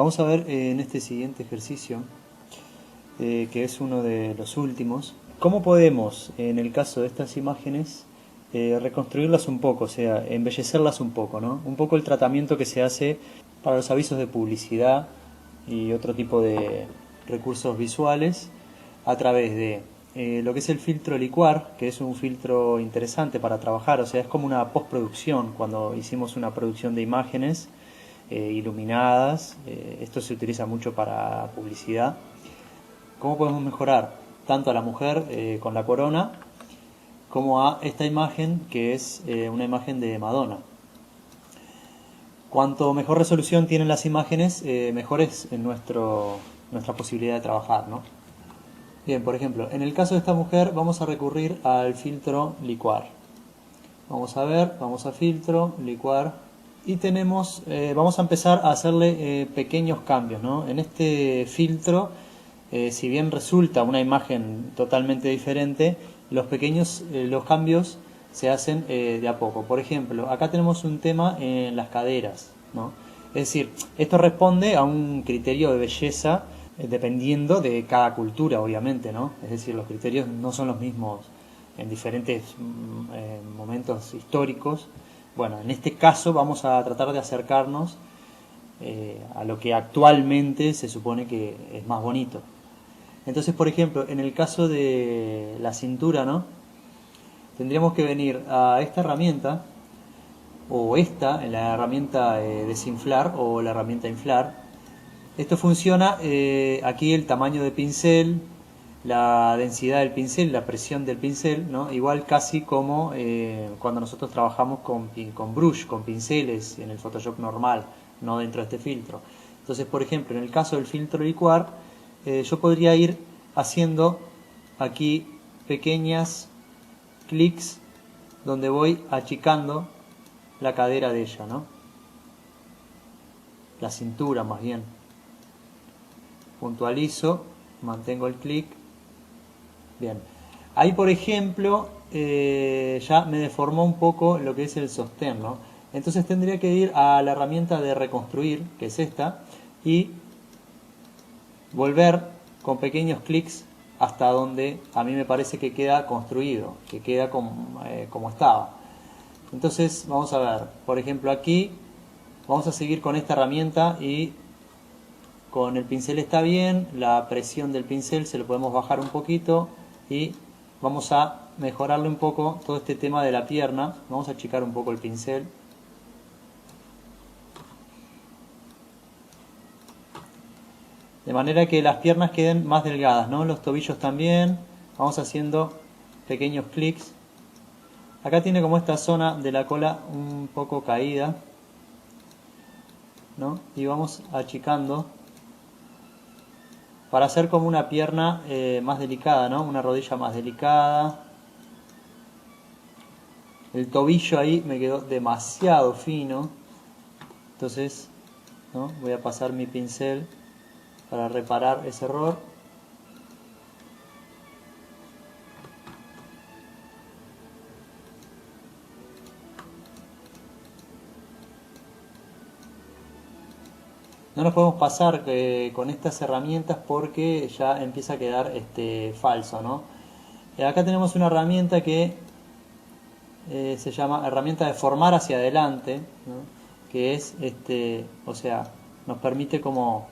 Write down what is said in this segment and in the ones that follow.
Vamos a ver en este siguiente ejercicio, que es uno de los últimos, cómo podemos, en el caso de estas imágenes, reconstruirlas un poco, o sea, embellecerlas un poco, ¿no? Un poco el tratamiento que se hace para los avisos de publicidad y otro tipo de recursos visuales a través de lo que es el filtro licuar, que es un filtro interesante para trabajar, o sea, es como una postproducción cuando hicimos una producción de imágenes iluminadas. Esto se utiliza mucho para publicidad. ¿Cómo podemos mejorar tanto a la mujer con la corona como a esta imagen que es una imagen de Madonna? Cuanto mejor resolución tienen las imágenes, mejor es nuestra posibilidad de trabajar, ¿no? Bien, por ejemplo, en el caso de esta mujer vamos a recurrir al filtro licuar. Vamos a ver, vamos a filtro, licuar, y tenemos, vamos a empezar a hacerle pequeños cambios, ¿no? En este filtro, si bien resulta una imagen totalmente diferente, los cambios se hacen de a poco. Por ejemplo, acá tenemos un tema en las caderas, ¿no? Es decir, esto responde a un criterio de belleza dependiendo de cada cultura, obviamente, ¿no? Es decir, los criterios no son los mismos en diferentes momentos históricos. Bueno, en este caso vamos a tratar de acercarnos a lo que actualmente se supone que es más bonito. Entonces, por ejemplo, en el caso de la cintura, ¿no? Tendríamos que venir a esta herramienta, o esta, en la herramienta desinflar o la herramienta inflar. Esto funciona, aquí el tamaño de pincel, la densidad del pincel, la presión del pincel, ¿no? Igual casi como cuando nosotros trabajamos con brush, con pinceles en el Photoshop normal, no dentro de este filtro. Entonces, por ejemplo, en el caso del filtro licuar, yo podría ir haciendo aquí pequeñas clics donde voy achicando la cadera de ella, ¿no? La cintura más bien. Puntualizo, mantengo el clic. Bien. Ahí, por ejemplo, ya me deformó un poco lo que es el sostén, ¿no? Entonces tendría que ir a la herramienta de reconstruir, que es esta, y volver con pequeños clics hasta donde a mí me parece que queda construido, que queda como estaba. Entonces vamos a ver, por ejemplo aquí vamos a seguir con esta herramienta y con el pincel está bien, la presión del pincel se lo podemos bajar un poquito y vamos a mejorarle un poco todo este tema de la pierna. Vamos a achicar un poco el pincel. De manera que las piernas queden más delgadas, ¿no? Los tobillos también. Vamos haciendo pequeños clics. Acá tiene como esta zona de la cola un poco caída, ¿no? Y vamos achicando para hacer como una pierna más delicada, ¿no? Una rodilla más delicada. El tobillo ahí me quedó demasiado fino. Entonces, ¿no? Voy a pasar mi pincel para reparar ese error. No nos podemos pasar con estas herramientas porque ya empieza a quedar falso, ¿no? Acá tenemos una herramienta que se llama herramienta de formar hacia adelante, ¿no? Que es, o sea, nos permite como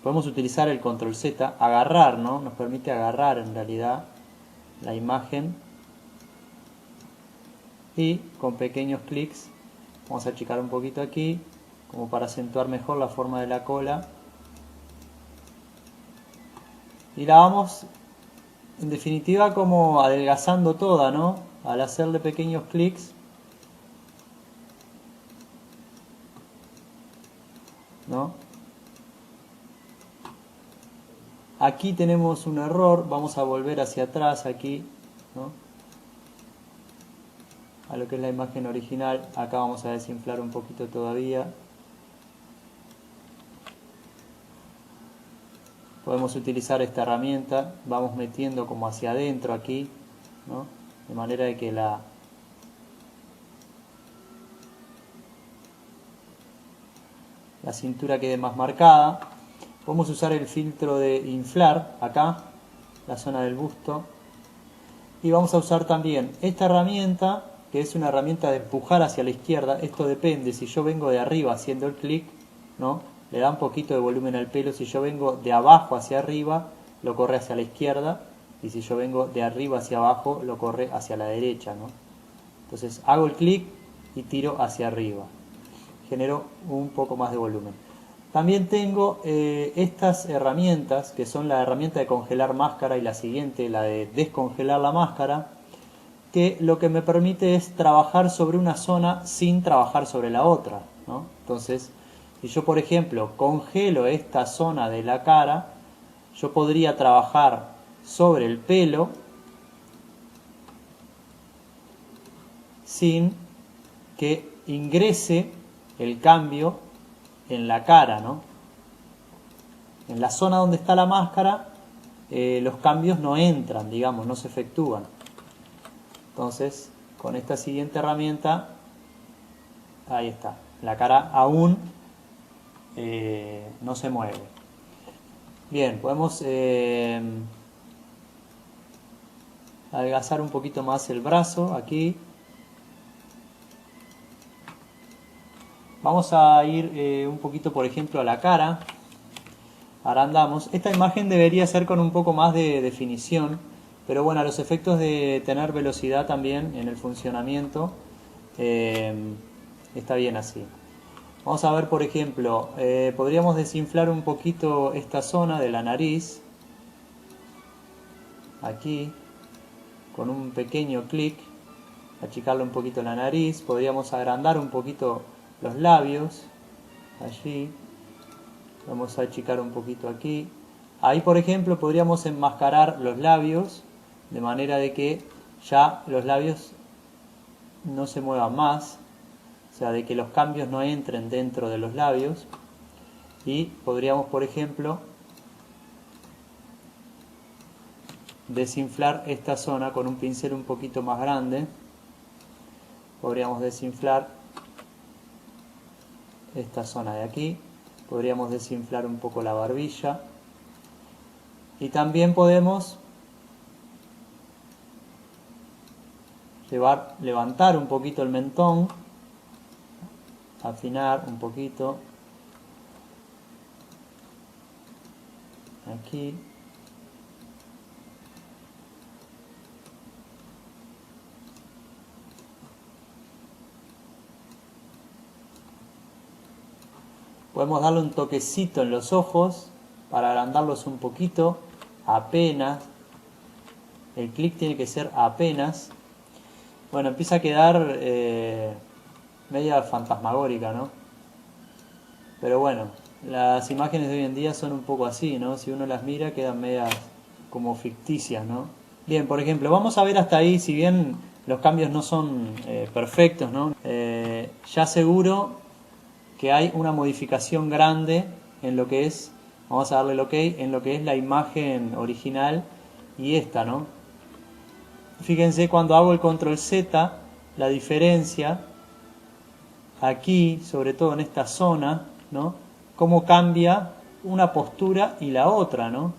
podemos utilizar el control Z, agarrar, ¿no? Nos permite agarrar en realidad la imagen y con pequeños clics vamos a achicar un poquito aquí como para acentuar mejor la forma de la cola y la vamos en definitiva como adelgazando toda, ¿no? Al hacerle pequeños clics, ¿no? Aquí tenemos un error, vamos a volver hacia atrás aquí, ¿no? A lo que es la imagen original. Acá vamos a desinflar un poquito todavía. Podemos utilizar esta herramienta, vamos metiendo como hacia adentro aquí, ¿no? De manera de que la cintura quede más marcada. Podemos usar el filtro de inflar acá, la zona del busto. Y vamos a usar también esta herramienta, que es una herramienta de empujar hacia la izquierda. Esto depende, si yo vengo de arriba haciendo el clic, ¿no?, le da un poquito de volumen al pelo. Si yo vengo de abajo hacia arriba, lo corre hacia la izquierda. Y si yo vengo de arriba hacia abajo, lo corre hacia la derecha, ¿no? Entonces hago el clic y tiro hacia arriba. Genero un poco más de volumen. También tengo estas herramientas, que son la herramienta de congelar máscara y la siguiente, la de descongelar la máscara, que lo que me permite es trabajar sobre una zona sin trabajar sobre la otra, ¿no? Entonces, si yo, por ejemplo, congelo esta zona de la cara, yo podría trabajar sobre el pelo sin que ingrese el cambio en la cara, ¿no? En la zona donde está la máscara, los cambios no entran, digamos, no se efectúan. Entonces, con esta siguiente herramienta, ahí está, la cara aún no se mueve. Bien, podemos adelgazar un poquito más el brazo aquí. Vamos a ir un poquito, por ejemplo, a la cara. Agrandamos. Esta imagen debería ser con un poco más de definición, pero bueno, a los efectos de tener velocidad también en el funcionamiento, está bien así. Vamos a ver, por ejemplo, podríamos desinflar un poquito esta zona de la nariz, aquí, con un pequeño clic, achicarle un poquito la nariz. Podríamos agrandar un poquito los labios, allí. Vamos a achicar un poquito aquí. Ahí, por ejemplo, podríamos enmascarar los labios, de manera de que ya los labios no se muevan más, o sea, de que los cambios no entren dentro de los labios. Y podríamos, por ejemplo, desinflar esta zona con un pincel un poquito más grande. Podríamos desinflar esta zona de aquí. Podríamos desinflar un poco la barbilla. Y también podemos levantar un poquito el mentón, afinar un poquito aquí. Podemos darle un toquecito en los ojos para agrandarlos un poquito, apenas. El clic tiene que ser apenas. Bueno, empieza a quedar media fantasmagórica, ¿no? Pero bueno, las imágenes de hoy en día son un poco así, ¿no? Si uno las mira quedan medias como ficticias, ¿no? Bien, por ejemplo, vamos a ver hasta ahí, si bien los cambios no son perfectos, ¿no? Ya seguro que hay una modificación grande en lo que es, vamos a darle el OK, en lo que es la imagen original y esta, ¿no? Fíjense cuando hago el control Z, la diferencia aquí, sobre todo en esta zona, ¿no? Cómo cambia una postura y la otra, ¿no?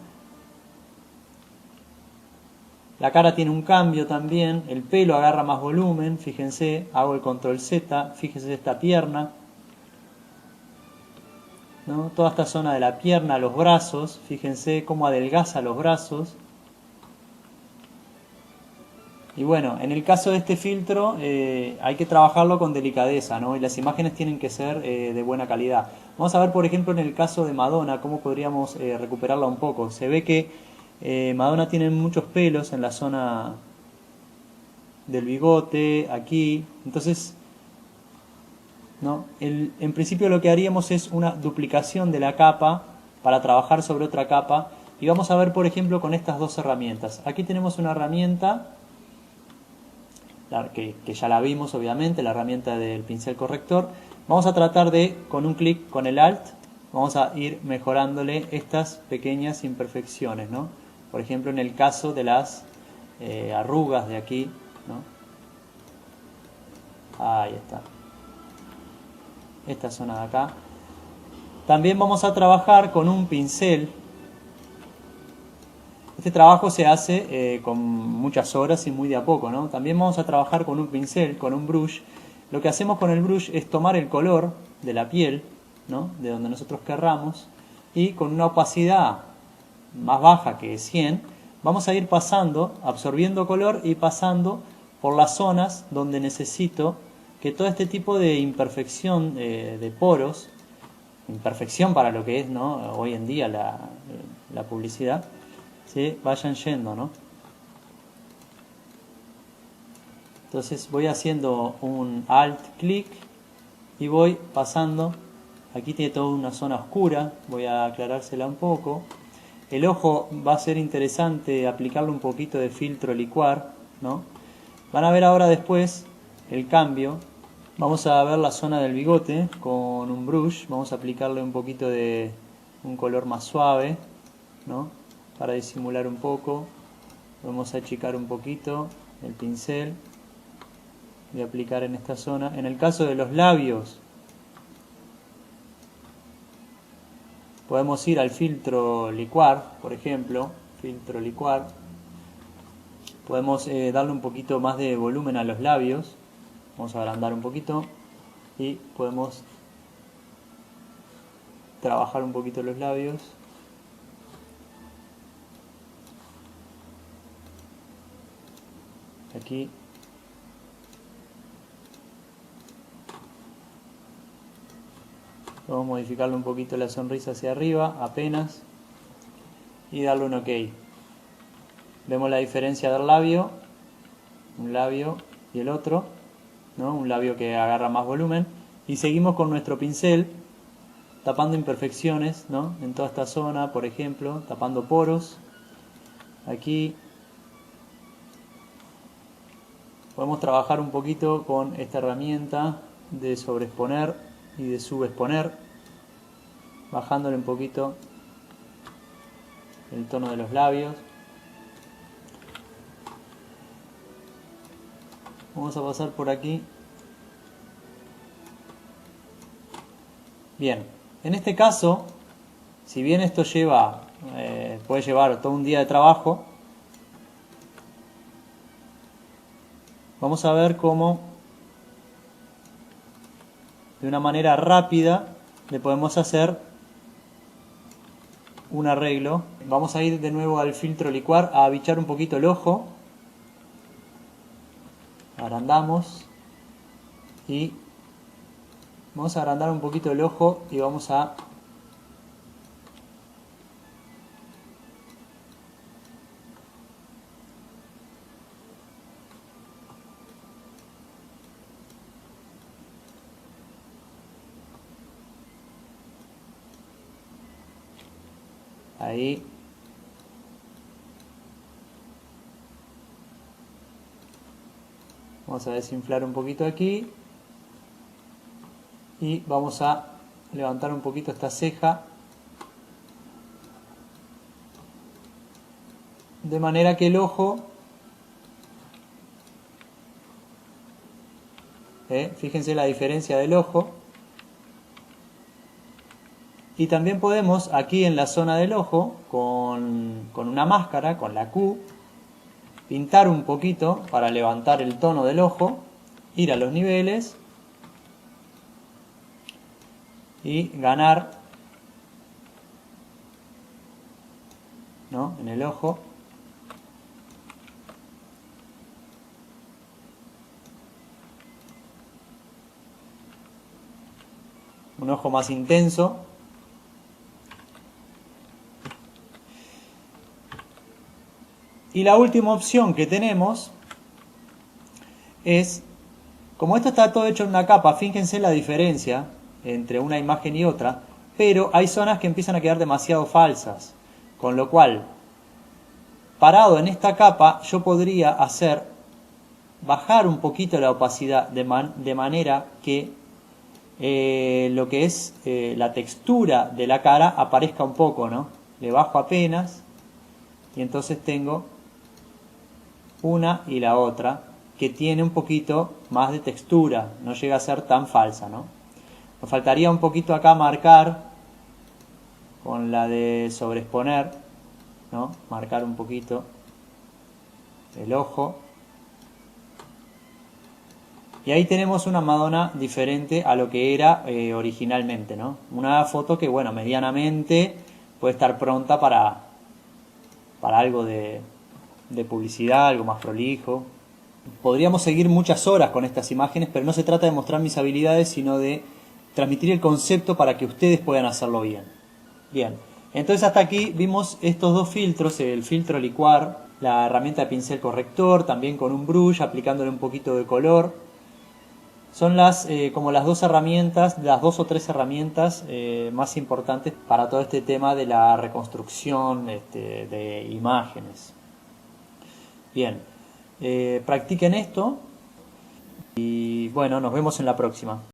La cara tiene un cambio también, el pelo agarra más volumen, fíjense, hago el control Z, fíjense esta pierna, ¿no? Toda esta zona de la pierna, los brazos, fíjense cómo adelgaza los brazos. Y bueno, en el caso de este filtro hay que trabajarlo con delicadeza, ¿no? Y las imágenes tienen que ser de buena calidad. Vamos a ver, por ejemplo, en el caso de Madonna, cómo podríamos recuperarla un poco. Se ve que Madonna tiene muchos pelos en la zona del bigote, aquí. Entonces, ¿no? En principio lo que haríamos es una duplicación de la capa para trabajar sobre otra capa. Y vamos a ver, por ejemplo, con estas dos herramientas. Aquí tenemos una herramienta que ya la vimos, obviamente, la herramienta del pincel corrector. Vamos a tratar de, con un clic con el Alt, vamos a ir mejorándole estas pequeñas imperfecciones, ¿no? Por ejemplo, en el caso de las arrugas de aquí, ¿no? Ahí está. Esta zona de acá. También vamos a trabajar con un pincel. Este trabajo se hace con muchas horas y muy de a poco, ¿no? También vamos a trabajar con un pincel, con un brush. Lo que hacemos con el brush es tomar el color de la piel, ¿no? De donde nosotros querramos, y con una opacidad más baja que 100, vamos a ir pasando, absorbiendo color y pasando por las zonas donde necesito que todo este tipo de imperfección de poros, imperfección para lo que es, ¿no?, hoy en día la publicidad, se vayan yendo, ¿no? Entonces voy haciendo un alt clic y voy pasando. Aquí tiene toda una zona oscura, voy a aclarársela un poco. El ojo va a ser interesante aplicarle un poquito de filtro licuar, ¿no? Van a ver ahora después el cambio. Vamos a ver la zona del bigote con un brush. Vamos a aplicarle un poquito de un color más suave, ¿no?, para disimular un poco. Vamos a achicar un poquito el pincel y aplicar en esta zona. En el caso de los labios, podemos ir al filtro licuar, por ejemplo, filtro licuar. Podemos darle un poquito más de volumen a los labios. Vamos a agrandar un poquito y podemos trabajar un poquito los labios. Aquí. Vamos a modificarle un poquito la sonrisa hacia arriba, apenas, y darle un OK. Vemos la diferencia del labio, un labio y el otro, ¿no? Un labio que agarra más volumen. Y seguimos con nuestro pincel, tapando imperfecciones, ¿no?, en toda esta zona, por ejemplo, tapando poros. Aquí podemos trabajar un poquito con esta herramienta de sobreexponer y de subexponer, bajándole un poquito el tono de los labios. Vamos a pasar por aquí. Bien, en este caso, si bien esto puede llevar todo un día de trabajo, vamos a ver cómo de una manera rápida le podemos hacer un arreglo. Vamos a ir de nuevo al filtro licuar a abichar un poquito el ojo. Agrandamos y vamos a agrandar un poquito el ojo y vamos a ahí. Vamos a desinflar un poquito aquí. Y vamos a levantar un poquito esta ceja. De manera que el ojo, fíjense la diferencia del ojo. Y también podemos, aquí en la zona del ojo, con una máscara, con la Q, pintar un poquito para levantar el tono del ojo, ir a los niveles y ganar, ¿no?, en el ojo. Un ojo más intenso. Y la última opción que tenemos es, como esto está todo hecho en una capa, fíjense la diferencia entre una imagen y otra, pero hay zonas que empiezan a quedar demasiado falsas, con lo cual, parado en esta capa, yo podría bajar un poquito la opacidad de manera que lo que es la textura de la cara aparezca un poco, ¿no? Le bajo apenas y entonces tengo una y la otra que tiene un poquito más de textura, no llega a ser tan falsa, ¿no? Nos faltaría un poquito acá marcar con la de sobreexponer, ¿no? Marcar un poquito el ojo. Y ahí tenemos una Madonna diferente a lo que era originalmente, ¿no? Una foto que, bueno, medianamente puede estar pronta para algo de publicidad, algo más prolijo. Podríamos seguir muchas horas con estas imágenes, pero no se trata de mostrar mis habilidades, sino de transmitir el concepto para que ustedes puedan hacerlo bien. Bien, entonces hasta aquí vimos estos dos filtros, el filtro licuar, la herramienta de pincel corrector, también con un brush, aplicándole un poquito de color. Son como las dos herramientas, las dos o tres herramientas más importantes para todo este tema de la reconstrucción de imágenes. Bien, practiquen esto y bueno, nos vemos en la próxima.